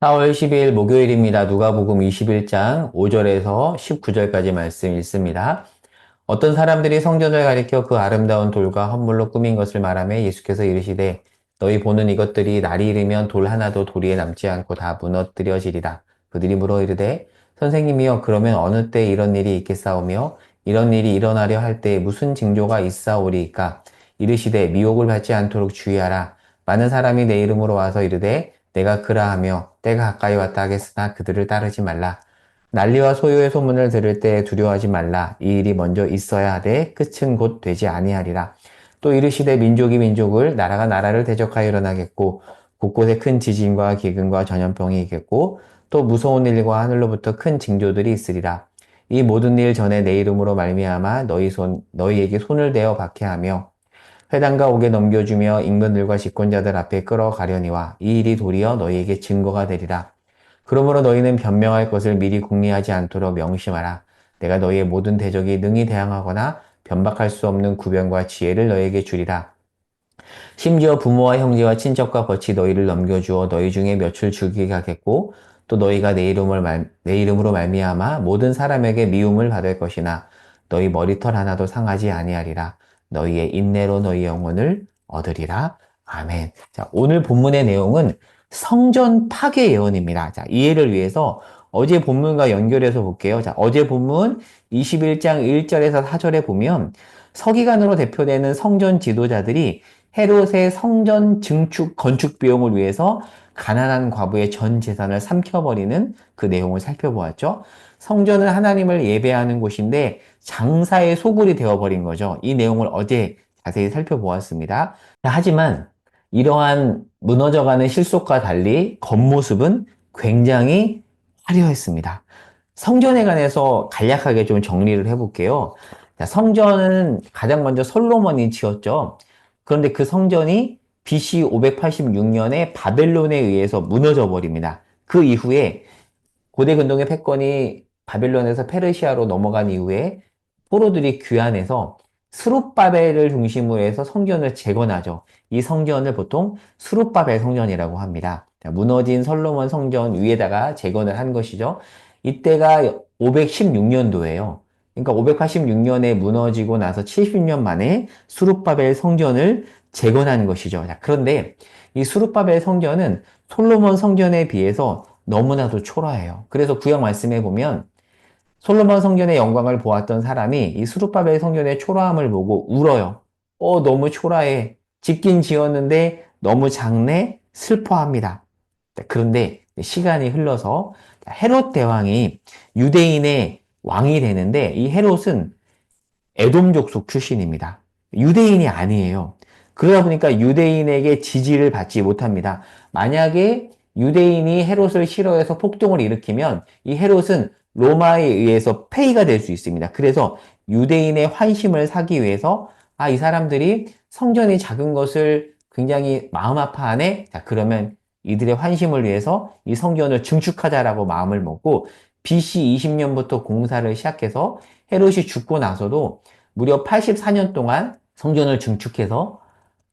4월 10일 목요일입니다. 누가복음 21장 5절에서 19절까지 말씀 읽습니다. 어떤 사람들이 성전을 가리켜 그 아름다운 돌과 헌물로 꾸민 것을 말하며 예수께서 이르시되 너희 보는 이것들이 날이 이르면 돌 하나도 도리에 남지 않고 다 무너뜨려지리라. 그들이 물어 이르되 선생님이여 그러면 어느 때 이런 일이 있겠사오며 이런 일이 일어나려 할 때에 무슨 징조가 있사오리이까? 이르시되 미혹을 받지 않도록 주의하라. 많은 사람이 내 이름으로 와서 이르되 내가 그라하며 때가 가까이 왔다 하겠으나 그들을 따르지 말라. 난리와 소요의 소문을 들을 때 두려워하지 말라. 이 일이 먼저 있어야 하되 끝은 곧 되지 아니하리라. 또 이르시되 민족이 민족을 나라가 나라를 대적하여 일어나겠고 곳곳에 큰 지진과 기근과 전염병이 있겠고 또 무서운 일과 하늘로부터 큰 징조들이 있으리라. 이 모든 일 전에 내 이름으로 말미암아 너희에게 손을 대어 박해하며 회당과 옥에 넘겨주며 임금들과 집권자들 앞에 끌어가려니와 이 일이 도리어 너희에게 증거가 되리라. 그러므로 너희는 변명할 것을 미리 궁리하지 않도록 명심하라. 내가 너희의 모든 대적이 능히 대항하거나 변박할 수 없는 구변과 지혜를 너희에게 주리라. 심지어 부모와 형제와 친척과 거치 너희를 넘겨주어 너희 중에 몇을 죽이게 하겠고 또 너희가 내 이름으로 말미암아 모든 사람에게 미움을 받을 것이나 너희 머리털 하나도 상하지 아니하리라. 너희의 인내로 너희 영혼을 얻으리라. 아멘. 자, 오늘 본문의 내용은 성전 파괴 예언입니다. 자, 이해를 위해서 어제 본문과 연결해서 볼게요. 자, 어제 본문 21장 1절에서 4절에 보면 서기관으로 대표되는 성전 지도자들이 헤롯의 성전 증축 건축 비용을 위해서 가난한 과부의 전 재산을 삼켜버리는 그 내용을 살펴보았죠. 성전은 하나님을 예배하는 곳인데 장사의 소굴이 되어버린 거죠. 이 내용을 어제 자세히 살펴보았습니다. 하지만 이러한 무너져가는 실속과 달리 겉모습은 굉장히 화려했습니다. 성전에 관해서 간략하게 좀 정리를 해볼게요. 자, 성전은 가장 먼저 솔로몬이 지었죠. 그런데 그 성전이 BC 586년에 바벨론에 의해서 무너져 버립니다. 그 이후에 고대 근동의 패권이 바벨론에서 페르시아로 넘어간 이후에 포로들이 귀환해서 스룹바벨을 중심으로 해서 성전을 재건하죠. 이 성전을 보통 스룹바벨 성전이라고 합니다. 무너진 솔로몬 성전 위에다가 재건을 한 것이죠. 이때가 516년도예요. 그러니까 586년에 무너지고 나서 70년 만에 수룹바벨 성전을 재건한 것이죠. 자, 그런데 이 수룹바벨 성전은 솔로몬 성전에 비해서 너무나도 초라해요. 그래서 구약 말씀에 보면 솔로몬 성전의 영광을 보았던 사람이 이 수룹바벨 성전의 초라함을 보고 울어요. 너무 초라해. 짓긴 지었는데 너무 작네. 슬퍼합니다. 그런데 시간이 흘러서 헤롯 대왕이 유대인의 왕이 되는데 이 헤롯은 에돔 족속 출신입니다. 유대인이 아니에요. 그러다 보니까 유대인에게 지지를 받지 못합니다. 만약에 유대인이 헤롯을 싫어해서 폭동을 일으키면 이 헤롯은 로마에 의해서 폐위가 될 수 있습니다. 그래서 유대인의 환심을 사기 위해서 이 사람들이 성전이 작은 것을 굉장히 마음 아파하네. 자, 그러면 이들의 환심을 위해서 이 성전을 증축하자라고 마음을 먹고 BC 20년부터 공사를 시작해서 헤롯이 죽고 나서도 무려 84년 동안 성전을 증축해서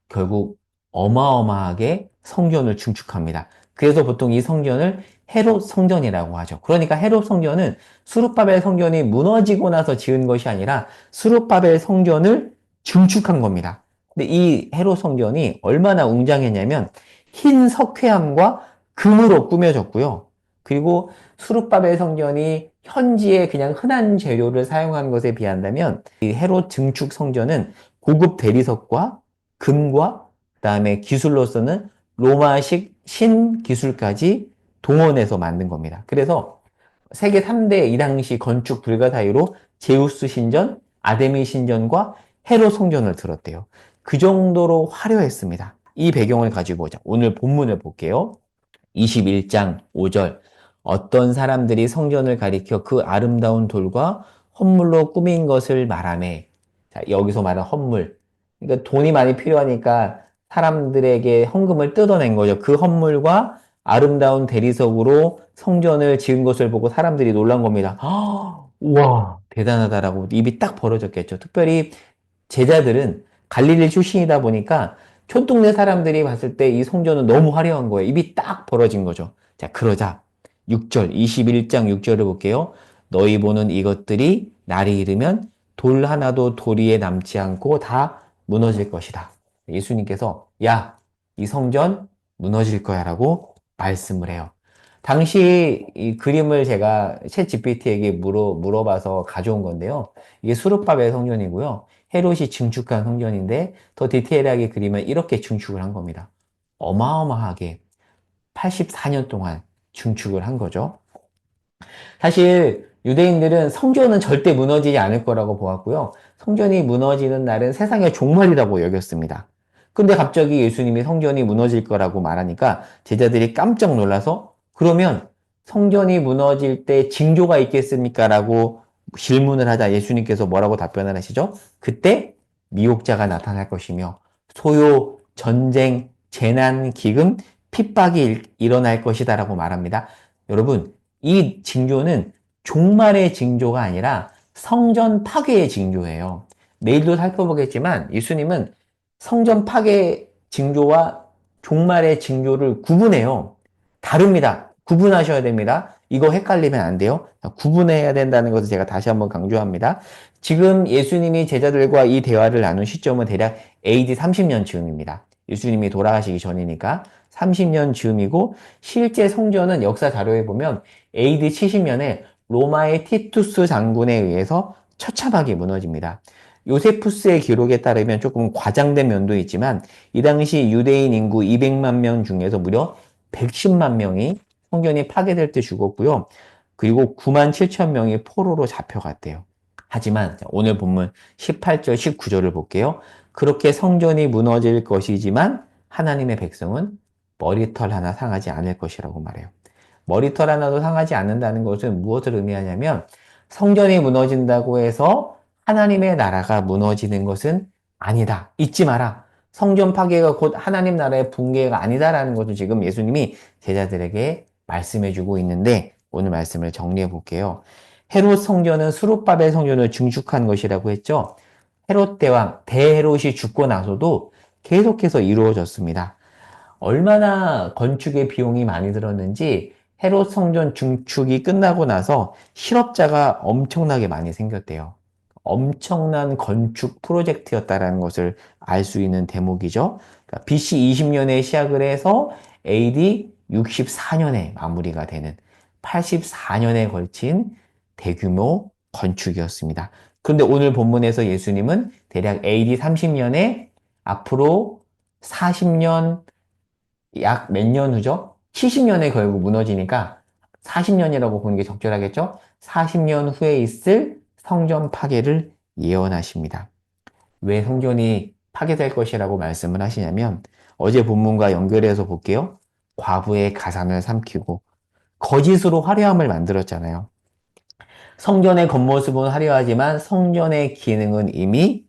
결국 어마어마하게 성전을 증축합니다. 그래서 보통 이 성전을 헤롯 성전이라고 하죠. 그러니까 헤롯 성전은 수룹바벨 성전이 무너지고 나서 지은 것이 아니라 수룹바벨 성전을 증축한 겁니다. 근데 이 헤롯 성전이 얼마나 웅장했냐면 흰 석회암과 금으로 꾸며졌고요. 그리고 수룹바벨 성전이 현지의 그냥 흔한 재료를 사용한 것에 비한다면 이 헤롯 증축 성전은 고급 대리석과 금과 그다음에 기술로서는 로마식 신기술까지 동원해서 만든 겁니다. 그래서 세계 3대 이 당시 건축 불가사의로 제우스 신전, 아데미 신전과 헤롯 성전을 들었대요. 그 정도로 화려했습니다. 이 배경을 가지고 오늘 본문을 볼게요. 21장 5절. 어떤 사람들이 성전을 가리켜 그 아름다운 돌과 헌물로 꾸민 것을 말하네. 자, 여기서 말한 헌물. 그러니까 돈이 많이 필요하니까 사람들에게 헌금을 뜯어낸 거죠. 그 헌물과 아름다운 대리석으로 성전을 지은 것을 보고 사람들이 놀란 겁니다. 우와, 대단하다라고 입이 딱 벌어졌겠죠. 특별히 제자들은 갈릴리 출신이다 보니까 촌동네 사람들이 봤을 때 이 성전은 너무 화려한 거예요. 입이 딱 벌어진 거죠. 자, 그러자 6절, 21장 6절을 볼게요. 너희 보는 이것들이 날이 이르면 돌 하나도 도리에 남지 않고 다 무너질 것이다. 예수님께서 야, 이 성전 무너질 거야 라고 말씀을 해요. 당시 이 그림을 제가 챗 GPT에게 물어봐서 가져온 건데요. 이게 수르바벨 성전이고요. 헤롯이 증축한 성전인데 더 디테일하게 그리면 이렇게 증축을 한 겁니다. 어마어마하게 84년 동안 증축을 한 거죠. 사실 유대인들은 성전은 절대 무너지지 않을 거라고 보았고요. 성전이 무너지는 날은 세상의 종말이라고 여겼습니다. 근데 갑자기 예수님이 성전이 무너질 거라고 말하니까 제자들이 깜짝 놀라서 그러면 성전이 무너질 때 징조가 있겠습니까? 라고 질문을 하자 예수님께서 뭐라고 답변을 하시죠? 그때 미혹자가 나타날 것이며 소요, 전쟁, 재난, 기금, 핍박이 일어날 것이다 라고 말합니다. 여러분, 이 징조는 종말의 징조가 아니라 성전 파괴의 징조예요. 내일도 살펴보겠지만 예수님은 성전 파괴 징조와 종말의 징조를 구분해요. 다릅니다. 구분하셔야 됩니다. 이거 헷갈리면 안 돼요. 구분해야 된다는 것을 제가 다시 한번 강조합니다. 지금 예수님이 제자들과 이 대화를 나눈 시점은 대략 AD 30년 즈음입니다. 예수님이 돌아가시기 전이니까 30년 즈음이고 실제 성전은 역사 자료에 보면 AD 70년에 로마의 티투스 장군에 의해서 처참하게 무너집니다. 요세푸스의 기록에 따르면 조금 과장된 면도 있지만 이 당시 유대인 인구 200만 명 중에서 무려 110만 명이 성전이 파괴될 때 죽었고요. 그리고 9만 7천 명이 포로로 잡혀갔대요. 하지만 오늘 본문 18절, 19절을 볼게요. 그렇게 성전이 무너질 것이지만 하나님의 백성은 머리털 하나 상하지 않을 것이라고 말해요. 머리털 하나도 상하지 않는다는 것은 무엇을 의미하냐면 성전이 무너진다고 해서 하나님의 나라가 무너지는 것은 아니다. 잊지 마라. 성전 파괴가 곧 하나님 나라의 붕괴가 아니다라는 것을 지금 예수님이 제자들에게 말씀해주고 있는데 오늘 말씀을 정리해 볼게요. 헤롯 성전은 수룹바벨 성전을 증축한 것이라고 했죠. 헤롯 대왕, 대헤롯이 죽고 나서도 계속해서 이루어졌습니다. 얼마나 건축의 비용이 많이 들었는지 헤롯 성전 증축이 끝나고 나서 실업자가 엄청나게 많이 생겼대요. 엄청난 건축 프로젝트였다라는 것을 알 수 있는 대목이죠. 그러니까 BC 20년에 시작을 해서 AD 64년에 마무리가 되는 84년에 걸친 대규모 건축이었습니다. 그런데 오늘 본문에서 예수님은 대략 AD 30년에 앞으로 40년 약 몇 년 후죠? 70년에 결국 무너지니까 40년이라고 보는 게 적절하겠죠? 40년 후에 있을 성전 파괴를 예언하십니다. 왜 성전이 파괴될 것이라고 말씀을 하시냐면 어제 본문과 연결해서 볼게요. 과부의 가산을 삼키고 거짓으로 화려함을 만들었잖아요. 성전의 겉모습은 화려하지만 성전의 기능은 이미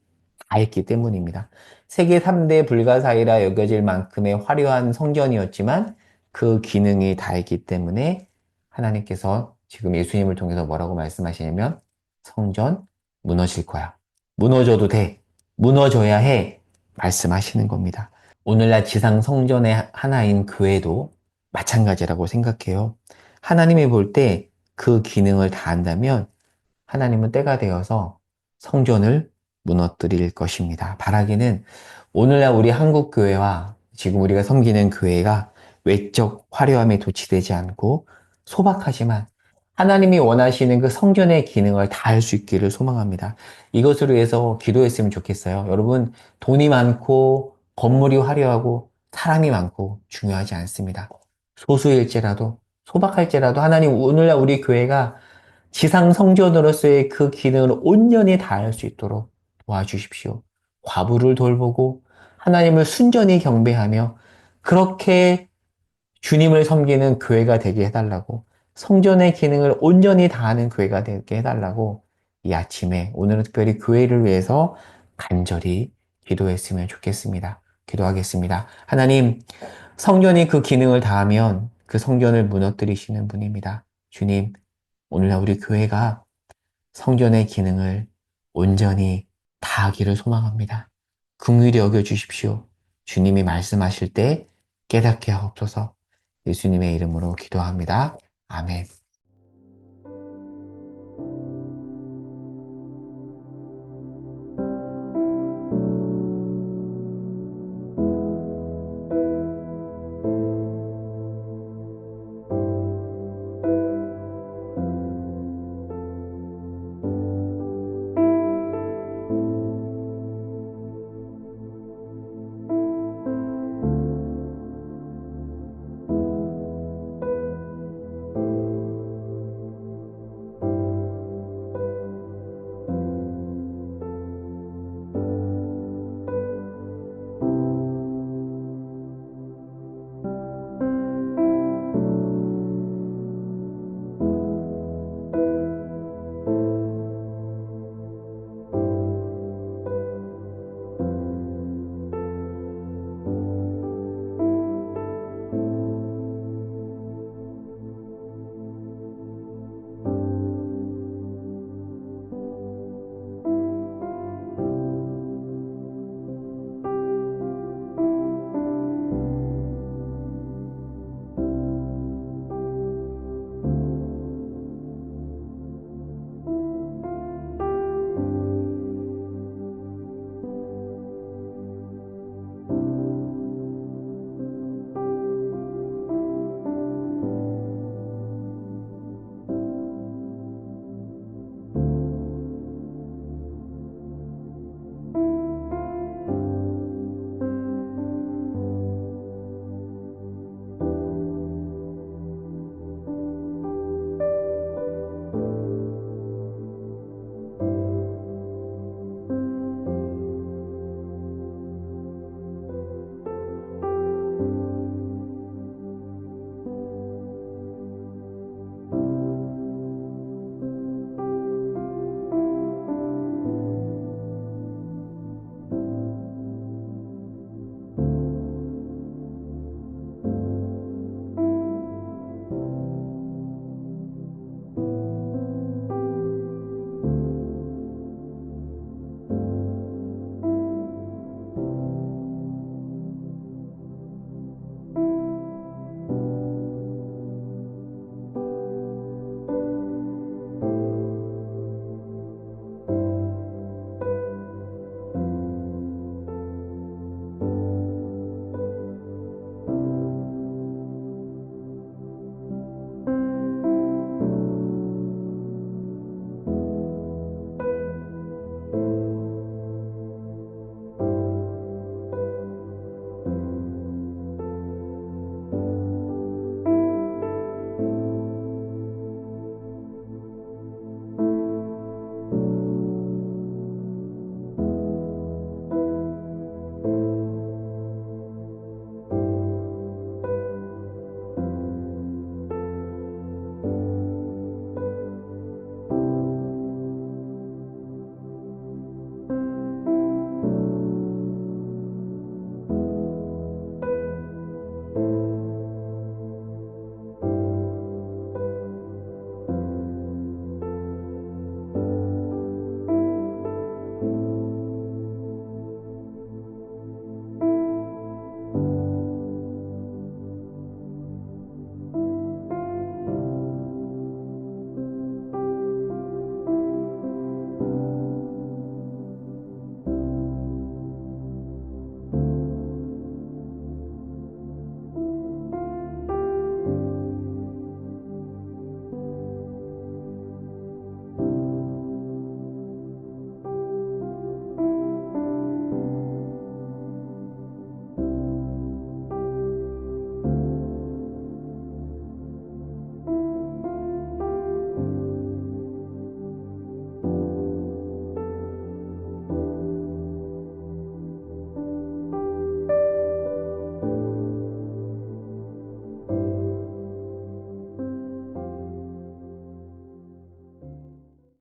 다했기 때문입니다. 세계 3대 불가사의라 여겨질 만큼의 화려한 성전이었지만 그 기능이 다했기 때문에 하나님께서 지금 예수님을 통해서 뭐라고 말씀하시냐면 성전 무너질 거야. 무너져도 돼. 무너져야 해. 말씀하시는 겁니다. 오늘날 지상 성전의 하나인 교회도 마찬가지라고 생각해요. 하나님이 볼 때 그 기능을 다한다면 하나님은 때가 되어서 성전을 무너뜨릴 것입니다. 바라기는 오늘날 우리 한국 교회와 지금 우리가 섬기는 교회가 외적 화려함에 도취되지 않고 소박하지만 하나님이 원하시는 그 성전의 기능을 다할 수 있기를 소망합니다. 이것을 위해서 기도했으면 좋겠어요. 여러분, 돈이 많고 건물이 화려하고 사람이 많고 중요하지 않습니다. 소수일지라도 소박할지라도 하나님 오늘날 우리 교회가 지상 성전으로서의 그 기능을 온전히 다할 수 있도록 도와주십시오. 과부를 돌보고 하나님을 순전히 경배하며 그렇게 주님을 섬기는 교회가 되게 해달라고 성전의 기능을 온전히 다하는 교회가 되게 해달라고 이 아침에 오늘은 특별히 교회를 위해서 간절히 기도했으면 좋겠습니다. 기도하겠습니다. 하나님, 성전이 그 기능을 다하면 그 성전을 무너뜨리시는 분입니다. 주님, 오늘날 우리 교회가 성전의 기능을 온전히 다하기를 소망합니다. 긍휼히 여겨 주십시오. 주님이 말씀하실 때 깨닫게 하옵소서. 예수님의 이름으로 기도합니다. 아멘.